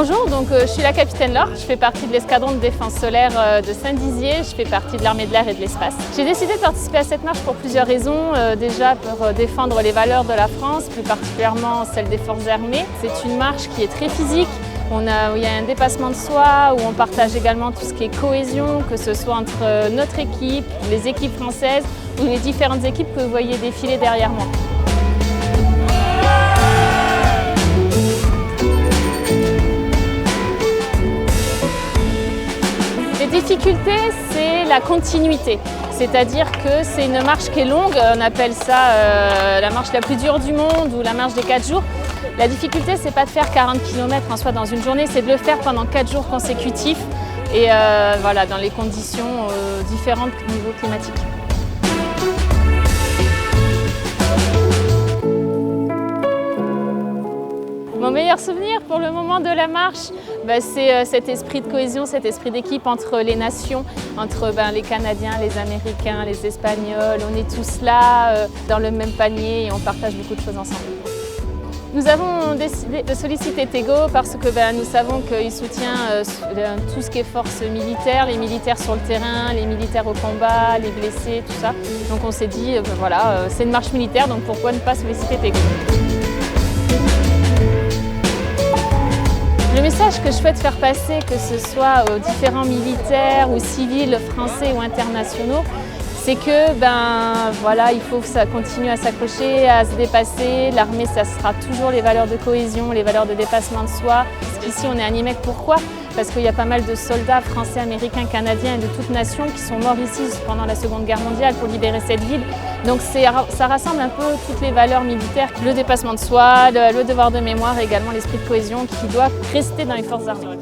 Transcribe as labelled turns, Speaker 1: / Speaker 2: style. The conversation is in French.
Speaker 1: Bonjour, je suis la capitaine Laure, je fais partie de l'escadron de défense solaire de Saint-Dizier, je fais partie de l'armée de l'air et de l'espace. J'ai décidé de participer à cette marche pour plusieurs raisons. Déjà pour défendre les valeurs de la France, plus particulièrement celles des forces armées. C'est une marche qui est très physique, où il y a un dépassement de soi, où on partage également tout ce qui est cohésion, que ce soit entre notre équipe, les équipes françaises ou les différentes équipes que vous voyez défiler derrière moi. Les difficultés, c'est la continuité, c'est-à-dire que c'est une marche qui est longue, on appelle ça la marche la plus dure du monde ou la marche des 4 jours. La difficulté, c'est pas de faire 40 km en soi dans une journée, c'est de le faire pendant 4 jours consécutifs et voilà, dans les conditions différentes au niveau climatique. Mon meilleur souvenir pour le moment de la marche, c'est cet esprit de cohésion, cet esprit d'équipe entre les nations, entre les Canadiens, les Américains, les Espagnols. On est tous là dans le même panier et on partage beaucoup de choses ensemble. Nous avons décidé de solliciter Tego parce que nous savons qu'il soutient tout ce qui est force militaire, les militaires sur le terrain, les militaires au combat, les blessés, tout ça. Donc on s'est dit, voilà, c'est une marche militaire, donc pourquoi ne pas solliciter Tego? Le message que je souhaite faire passer, que ce soit aux différents militaires ou civils français ou internationaux, c'est que voilà, il faut que ça continue à s'accrocher, à se dépasser. L'armée, ça sera toujours les valeurs de cohésion, les valeurs de dépassement de soi. Ici, on est à Nimègue, pourquoi? Parce qu'il y a pas mal de soldats français, américains, canadiens et de toutes nations qui sont morts ici pendant la Seconde Guerre mondiale pour libérer cette ville. Donc ça rassemble un peu toutes les valeurs militaires, le dépassement de soi, le devoir de mémoire et également l'esprit de cohésion qui doit rester dans les forces armées.